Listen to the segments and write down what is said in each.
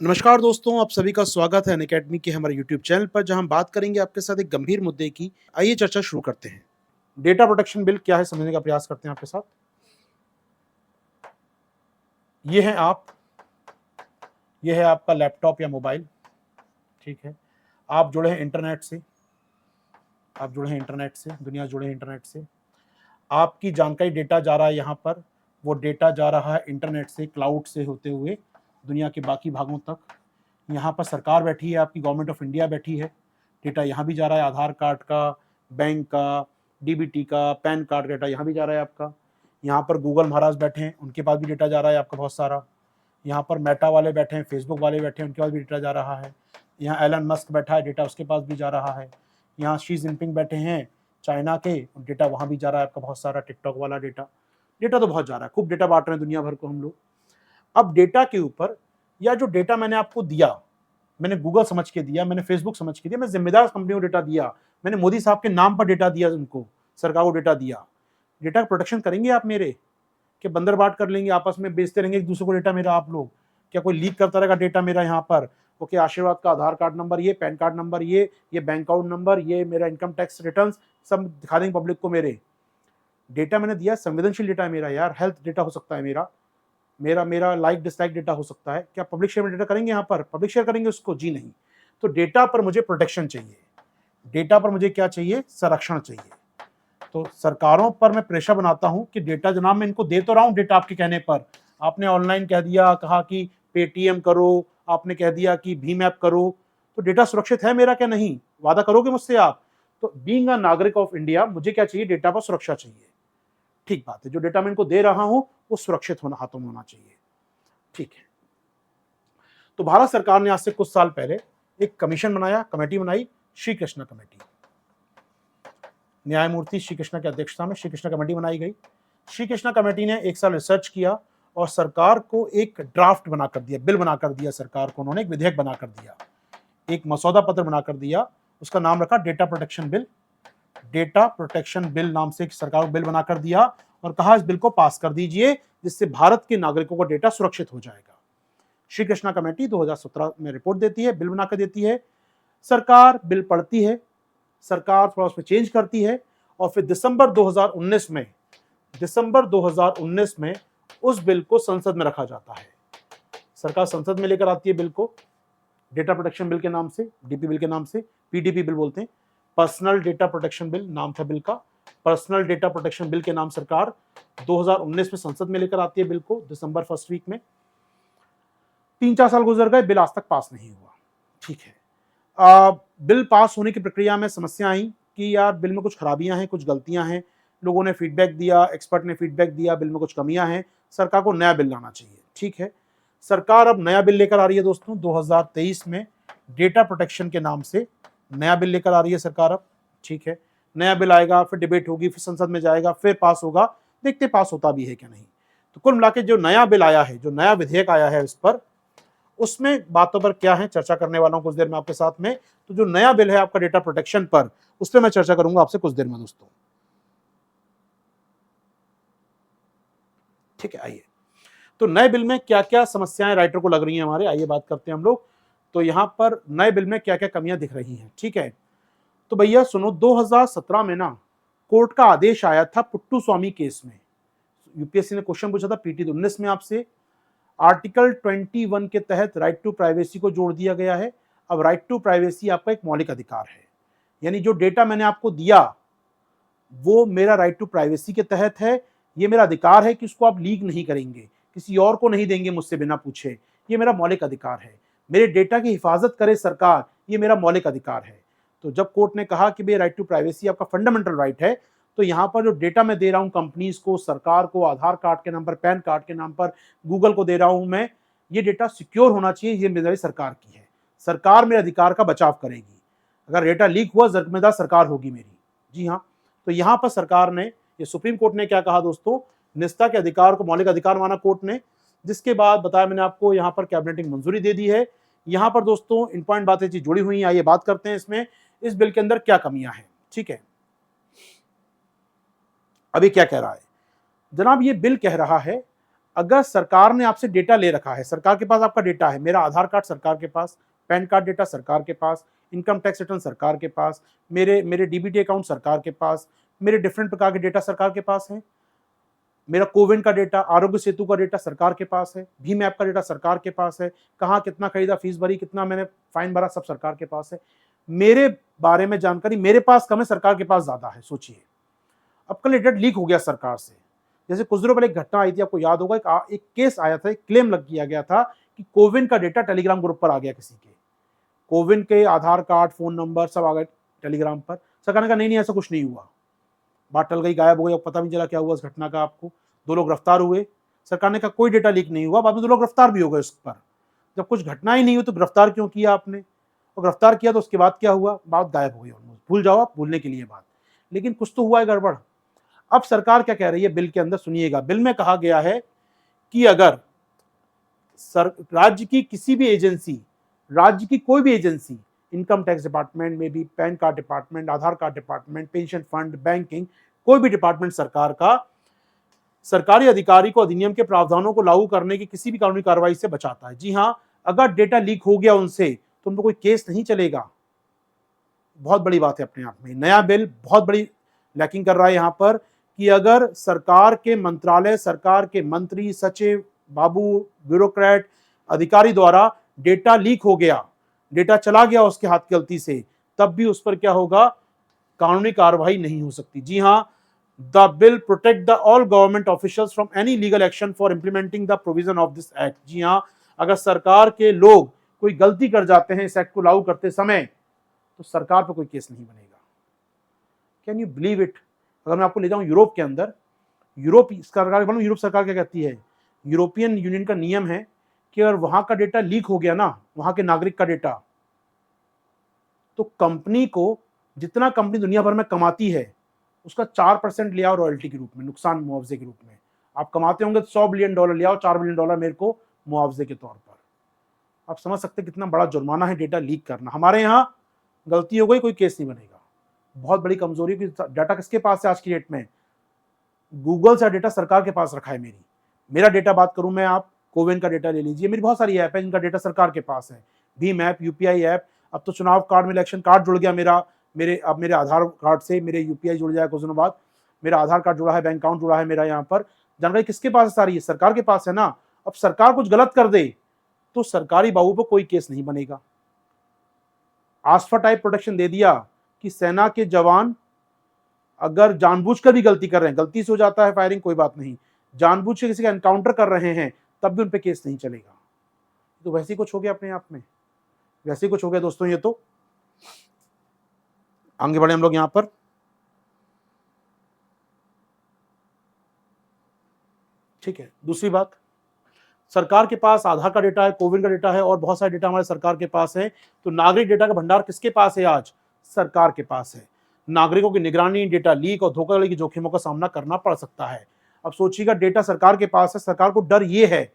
नमस्कार दोस्तों, आप सभी का स्वागत है अनअकैडमी के हमारे यूट्यूब चैनल पर, जहां हम बात करेंगे आपके साथ एक गंभीर मुद्दे की। आइए चर्चा शुरू करते हैं। डेटा प्रोटेक्शन बिल क्या है, समझने का प्रयास करते हैं आपके साथ। ये है आप, ये है आपका लैपटॉप या मोबाइल, ठीक है। आप जुड़े हैं इंटरनेट से, आप जुड़े हैं इंटरनेट से, दुनिया जुड़े हैं इंटरनेट से। आपकी जानकारी डेटा जा रहा है यहाँ पर, वो डेटा जा रहा है इंटरनेट से, क्लाउड से होते हुए दुनिया के बाकी भागों तक। यहाँ पर सरकार बैठी है, आपकी गवर्नमेंट ऑफ इंडिया बैठी है। डेटा यहाँ भी जा रहा है, आधार कार्ड का, बैंक का, डीबीटी का, पैन कार्ड डेटा यहाँ भी जा रहा है आपका। यहाँ पर गूगल महाराज बैठे हैं, उनके पास भी डेटा जा रहा है आपका बहुत सारा। यहाँ पर मेटा वाले बैठे हैं, फेसबुक वाले बैठे हैं, उनके पास भी डेटा जा रहा है। यहाँ एलन मस्क बैठा है, डेटा उसके पास भी जा रहा है। यहाँ शी जिनपिंग बैठे हैं चाइना के, डेटा वहाँ भी जा रहा है आपका बहुत सारा। टिकटॉक वाला डेटा, डेटा तो बहुत जा रहा है, खूब डेटा बांट रहे हैं दुनिया भर को हम लोग। अब डेटा के ऊपर, या जो डेटा मैंने आपको दिया, मैंने गूगल समझ के दिया, मैंने फेसबुक समझ के दिया, मैं जिम्मेदार कंपनी को डेटा दिया, मैंने मोदी साहब के नाम पर डेटा दिया, उनको सरकार को डेटा दिया। डेटा का प्रोटेक्शन करेंगे आप मेरे, कि बंदर बाट कर लेंगे, आपस में बेचते रहेंगे एक दूसरे को डेटा मेरा आप लोग? क्या कोई लीक करता रहेगा डेटा मेरा यहाँ पर? ओके, आशीर्वाद का आधार कार्ड नंबर ये, पैन कार्ड नंबर ये बैंक अकाउंट नंबर ये, मेरा इनकम टैक्स रिटर्न सब दिखा देंगे पब्लिक को मेरे। डेटा मैंने दिया, संवेदनशील डेटा है मेरा यार, हेल्थ डेटा हो सकता है मेरा, मेरा मेरा लाइक डिसलाइक डेटा हो सकता है। क्या पब्लिक शेयर में डेटा करेंगे? यहाँ पर पब्लिक शेयर करेंगे उसको? जी नहीं। तो डेटा पर मुझे प्रोटेक्शन चाहिए, डेटा पर मुझे क्या चाहिए? संरक्षण चाहिए। तो सरकारों पर मैं प्रेशर बनाता हूं कि डेटा जनाब मैं इनको दे तो रहा हूं, डेटा आपके कहने पर, आपने ऑनलाइन कह दिया, कहा कि पेटीएम करो, आपने कह दिया कि भीम ऐप करो, तो डेटा सुरक्षित है मेरा क्या नहीं? वादा करोगे मुझसे आप? तो बीइंग अ नागरिक ऑफ इंडिया मुझे क्या चाहिए? डेटा पर सुरक्षा चाहिए। ठीक बात है, जो डेटा मैं इनको दे रहा हूं वो सुरक्षित होना, हाथों में होना चाहिए। ठीक है। तो भारत सरकार ने आज से कुछ साल पहले एक कमीशन बनाया, कमेटी बनाई, श्री कृष्णा कमेटी। न्यायमूर्ति श्री कृष्णा की अध्यक्षता में श्री कृष्णा कमेटी बनाई गई। श्री कृष्णा कमेटी ने एक साल रिसर्च किया और सरकार को एक ड्राफ्ट बनाकर दिया, बिल बनाकर दिया सरकार को, उन्होंने एक विधेयक बनाकर दिया, एक मसौदा पत्र बनाकर दिया। उसका नाम रखा data protection bill. Data protection bill नाम से सरकार को बिल बनाकर दिया और कहा इस बिल को पास कर दीजिए, जिससे भारत के नागरिकों का डेटा सुरक्षित हो जाएगा। श्री कृष्णा कमेटी 2017 में रिपोर्ट देती है, बिल बनाकर देती है। सरकार बिल पढ़ती है, सरकार थोड़ा उसमें चेंज करती है और फिर दिसंबर 2019 में उस बिल को संसद में रखा जाता है। सरकार संसद में लेकर आती है बिल को, डेटा प्रोटेक्शन बिल के नाम से, डीपी बिल के नाम से, पीडीपी बिल बोलते हैं, पर्सनल डेटा प्रोटेक्शन बिल नाम था बिल का। पर्सनल डेटा प्रोटेक्शन बिल के नाम सरकार 2019 में संसद में लेकर आती है बिल को, दिसंबर फर्स्ट वीक में। 3-4 साल गुजर गए, बिल आज तक पास नहीं हुआ। ठीक है। बिल पास होने की प्रक्रिया में समस्या आई कि यार बिल में कुछ खराबियां हैं, कुछ गलतियां हैं। लोगों ने फीडबैक दिया, एक्सपर्ट ने फीडबैक दिया, बिल में कुछ कमियां हैं, सरकार को नया बिल लाना चाहिए। ठीक है। सरकार अब नया बिल लेकर आ रही है दोस्तों, 2023 में डेटा प्रोटेक्शन के नाम से नया बिल लेकर आ रही है सरकार अब। ठीक है। नया बिल आएगा, फिर डिबेट होगी, फिर संसद में जाएगा, फिर पास होगा, देखते पास होता भी है क्या नहीं। तो कुल मिला के जो नया बिल आया है, जो नया विधेयक आया है, इस पर, उसमें बातों पर क्या है चर्चा करने वाला हूं कुछ देर में आपके साथ में। तो जो नया बिल है आपका डेटा प्रोटेक्शन पर, उस पर मैं चर्चा करूंगा आपसे कुछ देर में दोस्तों। ठीक है। आइए, तो नए बिल में क्या क्या समस्याएं राइटर को लग रही हैं हमारे, आइए बात करते हैं हम लोग। तो यहां पर नए बिल में क्या क्या कमियां दिख रही हैं। ठीक है। तो भैया सुनो, 2017 में ना कोर्ट का आदेश आया था पुट्टू स्वामी केस में। यूपीएससी ने क्वेश्चन पूछा था पीटी 19 में आपसे। आर्टिकल 21 के तहत राइट टू प्राइवेसी को जोड़ दिया गया है। अब राइट टू प्राइवेसी आपका एक मौलिक अधिकार है, यानी जो डेटा मैंने आपको दिया वो मेरा राइट टू प्राइवेसी के तहत है। ये मेरा अधिकार है कि उसको आप लीक नहीं करेंगे, किसी और को नहीं देंगे मुझसे बिना पूछे, ये मेरा मौलिक अधिकार है। मेरे डेटा की हिफाजत करे सरकार, ये मेरा मौलिक अधिकार है। तो जब कोर्ट ने कहा कि भाई राइट टू प्राइवेसी आपका फंडामेंटल राइट है, तो यहाँ पर जो डेटा मैं दे रहा हूँ कंपनीज को, सरकार को, आधार कार्ड के नाम पर, पैन कार्ड के नाम पर, गूगल को दे रहा हूँ मैं, ये डेटा सिक्योर होना चाहिए, ये जिम्मेदारी सरकार की है। सरकार मेरे अधिकार का बचाव करेगी। अगर डेटा लीक हुआ, जिम्मेदार सरकार होगी मेरी। जी हाँ। तो यहां पर सरकार ने, ये सुप्रीम कोर्ट ने क्या कहा दोस्तों, निजता के अधिकार को मौलिक अधिकार माना कोर्ट ने, जिसके बाद बताया मैंने आपको, यहां पर कैबिनेट ने मंजूरी दे दी है। यहां पर दोस्तों इंपॉर्टेंट बातें चीज जुड़ी हुई हैं, आइए बात करते हैं इसमें, इस बिल के अंदर क्या कमियां हैं। ठीक है। अभी क्या कह रहा है जनाब, ये बिल कह रहा है अगर सरकार ने आपसे डेटा ले रखा है, सरकार के पास आपका डेटा है, मेरा आधार कार्ड सरकार के पास, पैन कार्ड डेटा सरकार के पास, इनकम टैक्स रिटर्न सरकार के पास, मेरे मेरे डीबीटी अकाउंट सरकार के पास, मेरे डिफरेंट प्रकार के डेटा सरकार के पास है, मेरा कोविन का डेटा, आरोग्य सेतु का डेटा सरकार के पास है, भीम ऐप का डेटा सरकार के पास है, कहाँ कितना खरीदा, फीस भरी, कितना मैंने फाइन भरा, सब सरकार के पास है। मेरे बारे में जानकारी मेरे पास कम है, सरकार के पास ज्यादा है। सोचिए, अब कल डेटा लीक हो गया सरकार से, जैसे कुछ दिनों पहले एक घटना आई थी, आपको याद होगा, एक केस आया था, एक क्लेम लग किया गया था कि कोविन का डेटा टेलीग्राम ग्रुप पर आ गया किसी के, कोविन के आधार कार्ड, फोन नंबर सब आ गए टेलीग्राम पर। सरकार ने कहा नहीं ऐसा कुछ नहीं हुआ, बात टल गई, गायब हो गई, अब पता नहीं चला क्या हुआ इस घटना का आपको। 2 लोग गिरफ्तार हुए, सरकार ने कहा कोई डेटा लीक नहीं हुआ, बाद में 2 लोग गिरफ्तार भी हो गए उस पर। जब कुछ घटना ही नहीं हुई तो गिरफ्तार क्यों किया आपने? और गिरफ्तार किया तो उसके बाद क्या हुआ? बात गायब हो गई, भूल जाओ आप, भूलने के लिए बात, लेकिन कुछ तो हुआ है गड़बड़। अब सरकार क्या कह रही है बिल के अंदर, सुनिएगा। बिल में कहा गया है कि अगर राज्य की किसी भी एजेंसी, राज्य की कोई भी एजेंसी, इनकम टैक्स डिपार्टमेंट में भी, PAN card department, Aadhaar card department, pension fund, banking, कोई भी डिपार्टमेंट सरकार का, सरकारी अधिकारी को अधिनियम के प्रावधानों को लागू करने की किसी भी कानूनी कार्रवाई से बचाता है। जी हां, अगर डेटा लीक हो गया उनसे तो उन पर कोई केस नहीं चलेगा। बहुत बड़ी बात है अपने आप में, नया बिल बहुत बड़ी लैकिंग कर रहा है यहां पर, कि अगर सरकार के मंत्रालय, सरकार के मंत्री, सचिव, बाबू, ब्यूरोक्रेट, अधिकारी द्वारा डेटा लीक हो गया, डेटा चला गया उसके हाथ की गलती से, तब भी उस पर क्या होगा? कानूनी कार्रवाई नहीं हो सकती। जी हां, the bill protect the all government officials from any legal action for implementing the provision of this act. जी हां, अगर सरकार के लोग कोई गलती कर जाते हैं इस एक्ट को लागू करते समय, तो सरकार पर कोई केस नहीं बनेगा। Can you believe it? अगर मैं आपको ले जाऊं यूरोप के अंदर, यूरोप सरकार, यूरोप सरकार क्या कहती है, यूरोपियन यूनियन का नियम है कि अगर वहां का डेटा लीक हो गया ना, वहां के नागरिक का डेटा, तो कंपनी को, जितना कंपनी दुनिया भर में कमाती है उसका 4% ले आओ रॉयल्टी के रूप में, नुकसान मुआवजे के रूप में। आप कमाते होंगे तो $100 बिलियन ले आओ, $4 बिलियन मेरे को मुआवजे के तौर पर। आप समझ सकते कितना बड़ा जुर्माना है डेटा लीक करना। हमारे यहाँ गलती हो गई, कोई केस नहीं बनेगा। बहुत बड़ी कमजोरी की डाटा किसके पास है आज की डेट में? गूगल से डेटा सरकार के पास रखा है। मेरा डेटा बात करूं मैं, आप कोविन का डेटा ले लीजिए, मेरी बहुत सारी ऐप है जिनका डेटा सरकार के पास है, भीम ऐप, यूपीआई ऐप, अब तो चुनाव कार्ड में इलेक्शन कार्ड जुड़ गया मेरा, अब मेरे आधार कार्ड से मेरे यूपीआई जुड़ जाएगा कुछ दिनों बाद, मेरा आधार कार्ड जुड़ा है, बैंक अकाउंट जुड़ा है मेरा। यहाँ पर जानकारी किसके पास है? सारी सरकार के पास है ना। अब सरकार कुछ गलत कर दे तो सरकारी बाबू पर कोई केस नहीं बनेगा। आस्फा टाइप प्रोटेक्शन दे दिया कि सेना के जवान अगर जानबूझकर भी गलती कर रहे हैं, गलती से हो जाता है फायरिंग, कोई बात नहीं, जानबूझ के किसी का एनकाउंटर कर रहे हैं तब भी उन पे केस नहीं चलेगा। तो वैसे ही कुछ हो गया अपने आप में, वैसे ही कुछ हो गया दोस्तों। ये तो आगे बढ़े हम लोग यहां पर। ठीक है, दूसरी बात, सरकार के पास आधार का डेटा है, कोविन का डेटा है और बहुत सारे डेटा हमारे सरकार के पास है। तो नागरिक डेटा का भंडार किसके पास है आज? सरकार के पास है। नागरिकों की निगरानी, डेटा लीक और धोखाधड़ी की जोखिमों का सामना करना पड़ सकता है। अब सोचिएगा, डेटा सरकार के पास है, सरकार को डर ये है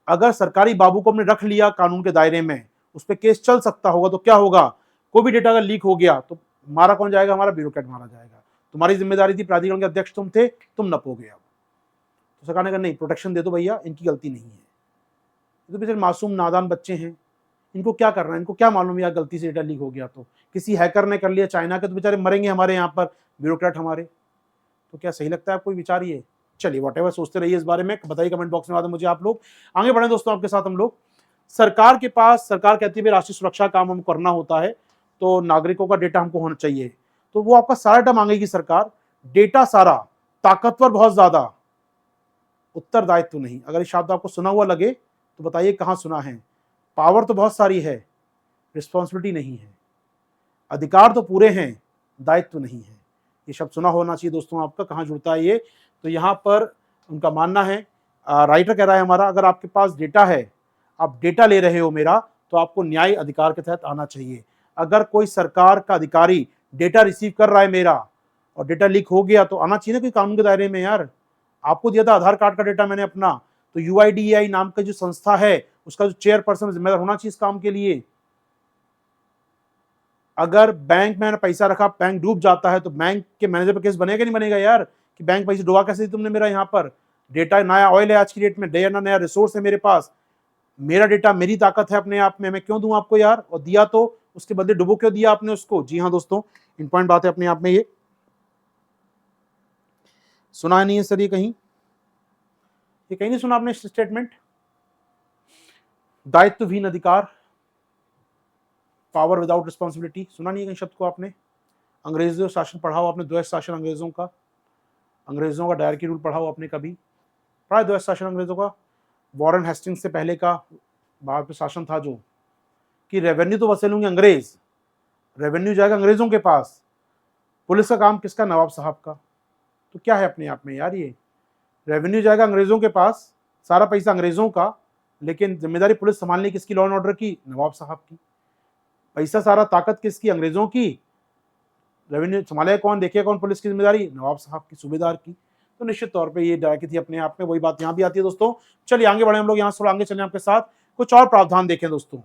अगर सरकारी बाबू को हमने रख लिया कानून के दायरे में, उस पर केस चल सकता होगा, तो क्या होगा? कोई भी डेटा अगर लीक हो गया तो मारा कौन जाएगा? हमारा ब्यूरोक्रेट मारा जाएगा। तुम्हारी जिम्मेदारी थी, प्राधिकरण के अध्यक्ष तुम थे, तुम नपोगे। अब तो सरकार ने कहा नहीं, प्रोटेक्शन दे दो भैया, इनकी गलती नहीं है, तो बेचारे मासूम नादान बच्चे हैं, इनको क्या करना है? इनको क्या मालूम यार गलती से डेटा लीक हो गया तो किसी हैकर ने कर लिया चाइना के, तो बेचारे मरेंगे हमारे यहाँ पर ब्यूरोक्रेट हमारे। तो क्या सही लगता है आपको? विचारिए। चलिए, व्हाटएवर सोचते रहिए इस बारे में, बताइए कमेंट बॉक्स में बता दें मुझे आप लोग। आगे बढ़े दोस्तों आपके साथ हम लोग। सरकार के पास, सरकार कहती है राष्ट्रीय सुरक्षा काम हमको करना होता है, तो नागरिकों का डेटा हमको होना चाहिए, तो वो आपका सारा डेटा मांगेगी सरकार, डेटा सारा, ताकतवर बहुत ज्यादा, उत्तरदायित्व नहीं। अगर इस शब्द आपको सुना हुआ लगे तो बताइए कहां सुना है। पावर तो बहुत सारी है, रिस्पॉन्सिबिलिटी नहीं है, अधिकार तो पूरे हैं, दायित्व नहीं है। ये शब्द सुना होना चाहिए दोस्तों आपका, कहां जुड़ता है ये? तो यहां पर उनका मानना है, राइटर कह रहा है हमारा, अगर आपके पास डेटा है, आप डेटा ले रहे हो मेरा, तो आपको न्याय अधिकार के तहत आना चाहिए। अगर कोई सरकार का अधिकारी डेटा रिसीव कर रहा है मेरा और डेटा लीक हो गया, तो आना चाहिए ना कोई कानून के दायरे में। यार, आपको दिया था आधार कार्ड का डेटा मैंने अपना, तो यूआईडीएआई नाम का जो संस्था है, उसका जो चेयरपर्सन जिम्मेदार होना चाहिए इस काम के लिए। अगर बैंक में मैंने पैसा रखा, बैंक डूब जाता है, तो बैंक के मैनेजर पर केस बनेगा नहीं बनेगा यार, कि बैंक पैसे डुबा कैसे दी तुमने मेरा यहाँ पर? डेटा नया ऑयल है आज की डेट में, नया रिसोर्स है मेरे पास, मेरा डेटा मेरी ताकत है अपने आप में, मैं क्यों दूं आपको यार, और दिया तो उसके बदले डुबो क्यों दिया आपने उसको। जी हाँ दोस्तों, इंपॉर्टेंट बात है अपने आप में ये। सुना नहीं है सर ये कहीं, ये कहीं नहीं सुना आपने स्टेटमेंट? दायित्वहीन अधिकार, पावर विदाउट रिस्पॉन्सिबिलिटी, सुना नहीं है कहीं शब्द को आपने? अंग्रेजों शासन पढ़ाओ आपने, द्वैत शासन अंग्रेजों का, अंग्रेजों का डायरकी रूल पढ़ाओ आपने कभी? पढ़ा द्वैत शासन अंग्रेजों का? वॉरेन हेस्टिंग्स से पहले का भारत पे शासन था जो, कि रेवेन्यू तो वसूलेंगे अंग्रेज, रेवेन्यू जाएगा अंग्रेजों के पास, पुलिस का काम किसका? नवाब साहब का। तो क्या है अपने आप में यार, ये रेवेन्यू जाएगा अंग्रेजों के पास, सारा पैसा अंग्रेजों का, लेकिन जिम्मेदारी पुलिस संभालने किसकी? लॉ एंड ऑर्डर की, नवाब साहब की। पैसा सारा ताकत किसकी? अंग्रेजों की। रेवेन्यू संभालेगा कौन, देखिए कौन, पुलिस की जिम्मेदारी नवाब साहब की, सूबेदार की। तो निश्चित तौर पे ये डायरेक्ट थी अपने आप में, वही बात यहाँ भी आती है दोस्तों। चलिए आगे बढ़े हम लोग, यहाँ से थोड़ा आगे चलें आपके साथ, कुछ और प्रावधान देखें दोस्तों।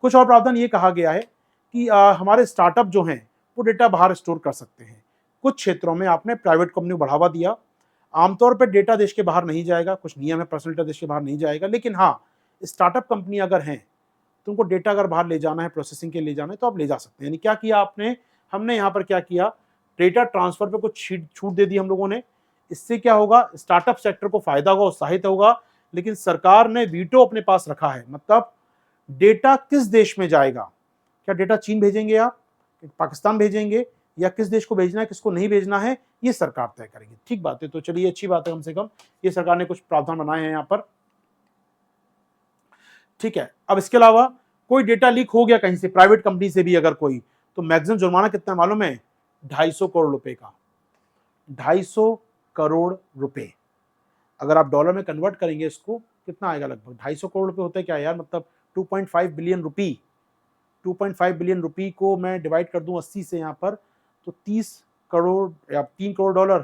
कुछ और प्रावधान ये कहा गया है कि हमारे स्टार्टअप जो हैं वो डेटा बाहर स्टोर कर सकते हैं। कुछ क्षेत्रों में आपने प्राइवेट कंपनी को बढ़ावा दिया, आमतौर पर डेटा देश के बाहर नहीं जाएगा, कुछ नियम है, पर्सनल डेटा देश के बाहर नहीं जाएगा, लेकिन हाँ स्टार्टअप कंपनी अगर हैं तो उनको डेटा अगर बाहर ले जाना है, प्रोसेसिंग के लिए जाना है, तो आप ले जा सकते हैं। यानी क्या किया आपने, हमने यहाँ पर क्या किया, डेटा ट्रांसफर पे कुछ छूट दे दी हम लोगों ने। इससे क्या होगा, स्टार्टअप सेक्टर को फायदा होगा, उत्साहित होगा, लेकिन सरकार ने वीटो अपने पास रखा है। मतलब डेटा किस देश में जाएगा, क्या डेटा चीन भेजेंगे आप, पाकिस्तान भेजेंगे, या किस देश को भेजना है, किसको नहीं भेजना है, ये सरकार तय करेगी। ठीक बात है, तो चलिए अच्छी बात है, कम से कम ये सरकार ने कुछ प्रावधान बनाए हैं यहाँ पर। ठीक है, अब इसके अलावा कोई डेटा लीक हो गया कहीं से, प्राइवेट कंपनी से भी अगर कोई, तो मैक्सिमम जुर्माना कितना मालूम है? 250 करोड़ रुपए का। 250 करोड़ रुपए, अगर आप डॉलर में कन्वर्ट करेंगे इसको, कितना आएगा? लगभग 250 करोड़ रुपए होते हैं क्या यार, मतलब 2.5 बिलियन रुपी। 2.5 बिलियन रुपी को मैं डिवाइड कर दूं 80 से यहाँ पर, तो 30 करोड़ या 3 करोड़ डॉलर,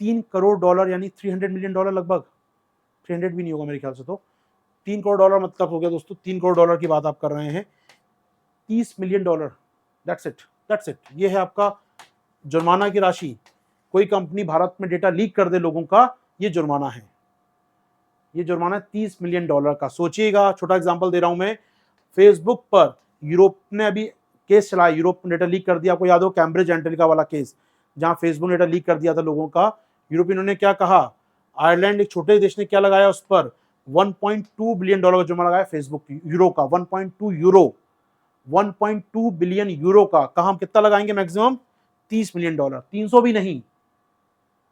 3 करोड़ डॉलर यानी 300 मिलियन डॉलर लगभग, 300 भी नहीं होगा मेरे ख्याल से, तो 3 करोड़ डॉलर मतलब हो गया दोस्तों, 3 करोड़ डॉलर की बात आप कर रहे हैं, 30 million dollar. That's it, that's it, ये है आपका जुर्माना की राशि। कोई कंपनी भारत में डेटा लीक कर दे लोगों का, ये जुर्माना है, ये जुर्माना 30 मिलियन डॉलर का। सोचिएगा, छोटा एग्जांपल दे रहा हूं मैं, फेसबुक पर यूरोप ने अभी केस चलाया, यूरोप ने डेटा लीक कर दिया, आपको याद हो कैम्ब्रिज एनालिटिका वाला केस, जहां फेसबुक ने डेटा लीक कर दिया था लोगों का। यूरोपियनों ने क्या कहा, आयरलैंड एक छोटे देश ने क्या लगाया उस पर, 1.2 बिलियन डॉलर का जुर्माना लगाया फेसबुक यूरो का, 1.2 यूरो, 1.2 बिलियन यूरो का। कहा हम कितना लगाएंगे मैक्सिमम? 30 मिलियन डॉलर, 300 भी नहीं,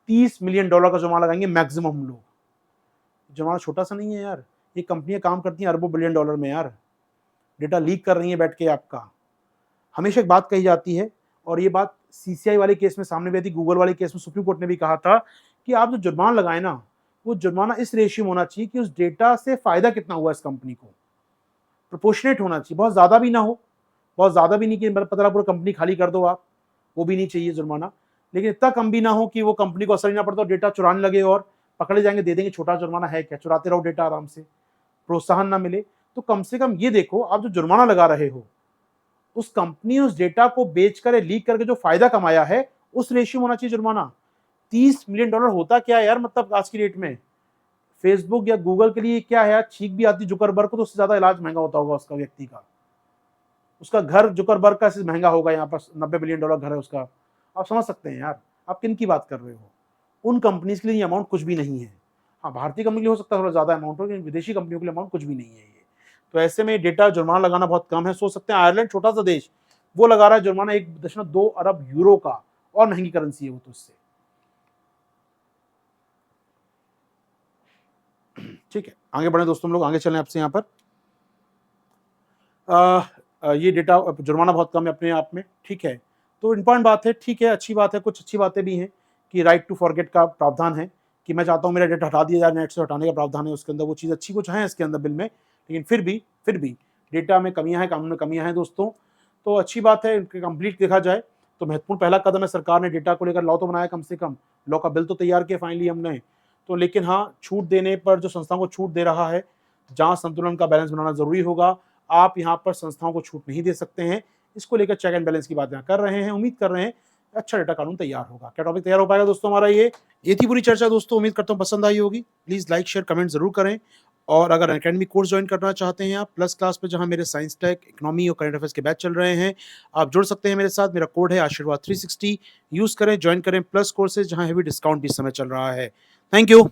30 मिलियन डॉलर का जुर्माना लगाएंगे मैक्सिमम हम लोग। जुर्माना छोटा सा नहीं है यार, ये कंपनियां काम करती हैं अरबों बिलियन डॉलर में यार, डेटा लीक कर रही है बैठ के आपका। हमेशा एक बात कही जाती है, और ये बात सीसीआई वाले केस में सामने भी आई थी, गूगल वाले केस में सुप्रीम कोर्ट ने भी कहा था कि आप जो जुर्माना लगाए ना, वो जुर्माना इस रेशियो में होना चाहिए कि उस डेटा से फायदा कितना हुआ इस कंपनी को, प्रोपोर्शनेट होना चाहिए, बहुत ज्यादा भी ना हो, बहुत ज्यादा भी नहीं कि पता लगा पूरी कंपनी खाली कर दो आप, वो भी नहीं चाहिए जुर्माना, लेकिन इतना कम भी ना हो कि वो कंपनी को असर ही ना पड़ता, डेटा चुराने लगे और पकड़े जाएंगे, दे देंगे, छोटा जुर्माना है क्या, चुराते रहो डेटा आराम से, प्रोत्साहन ना मिले। तो कम से कम ये देखो, आप जो जुर्माना लगा रहे हो, उस कंपनी उस डेटा को बेचकर, लीक करके जो फायदा कमाया है, उस रेशियो में होना चाहिए जुर्माना। 30 मिलियन डॉलर होता क्या है यार, मतलब आज की डेट में फेसबुक या गूगल के लिए क्या है यार, छींक भी आती जुकरबर्ग को तो उससे ज्यादा इलाज महंगा होता होगा उसका व्यक्ति का, उसका घर जुकरबर्ग का से महंगा होगा, यहाँ पर 90 बिलियन डॉलर घर है उसका। आप समझ सकते हैं यार, आप किन की बात कर रहे हो। उन कंपनीज के लिए ये अमाउंट कुछ भी नहीं है। हाँ, भारतीय कंपनी के लिए हो सकता है थोड़ा ज्यादा अमाउंट हो, लेकिन विदेशी कंपनियों के लिए अमाउंट कुछ भी नहीं है ये। तो ऐसे में डेटा जुर्माना लगाना बहुत कम है। सोच सकते हैं आयरलैंड छोटा सा देश, वो लगा रहा है जुर्माना 1.2 अरब यूरो का, और महंगी करेंसी है वो तो उससे। ठीक है, आगे बढ़े दोस्तों, हम लोग आगे चलें आपसे यहाँ पर। ये डेटा जुर्माना बहुत कम है अपने आप में, ठीक है, तो इंपॉर्टेंट बात है, ठीक है, अच्छी बात है, कुछ अच्छी बातें भी हैं कि राइट टू फॉरगेट का प्रावधान है, कि मैं चाहता हूँ मेरा डेटा हटा दिया जाए, नेट से हटाने का प्रावधान है उसके अंदर, वो चीज़ अच्छी कुछ है इसके अंदर बिल में, लेकिन फिर भी डेटा में कमियां हैं, कानून में कमियां हैं दोस्तों। तो अच्छी बात है, कंप्लीट देखा जाए तो महत्वपूर्ण पहला कदम है, सरकार ने डेटा को लेकर लॉ तो बनाया, कम से कम लॉ का बिल तो तैयार किया फाइनली हमने। तो लेकिन हाँ, छूट देने पर जो संस्थाओं को छूट दे रहा है, जहाँ संतुलन का बैलेंस बनाना जरूरी होगा, आप यहाँ पर संस्थाओं को छूट नहीं दे सकते हैं। इसको लेकर चेक एंड बैलेंस की बात यहाँ कर रहे हैं, उम्मीद कर रहे हैं अच्छा डेटा कानून तैयार होगा। क्या टॉपिक तैयार हो पाएगा दोस्तों हमारा? ये थी पूरी चर्चा दोस्तों। उम्मीद करता हूँ पसंद आई होगी। प्लीज़ लाइक, शेयर, कमेंट ज़रूर करें। और अगर अनअकैडमी कोर्स ज्वाइन करना चाहते हैं आप प्लस क्लास पे, जहाँ मेरे साइंस टेक, इकोनॉमी और करंट अफेयर्स के बैच चल रहे हैं, आप जुड़ सकते हैं मेरे साथ। मेरा कोड है आशीर्वाद 360। यूज़ करें, ज्वाइन करें प्लस कोर्सेज, जहाँ हेवी डिस्काउंट भी इस समय चल रहा है। Thank you.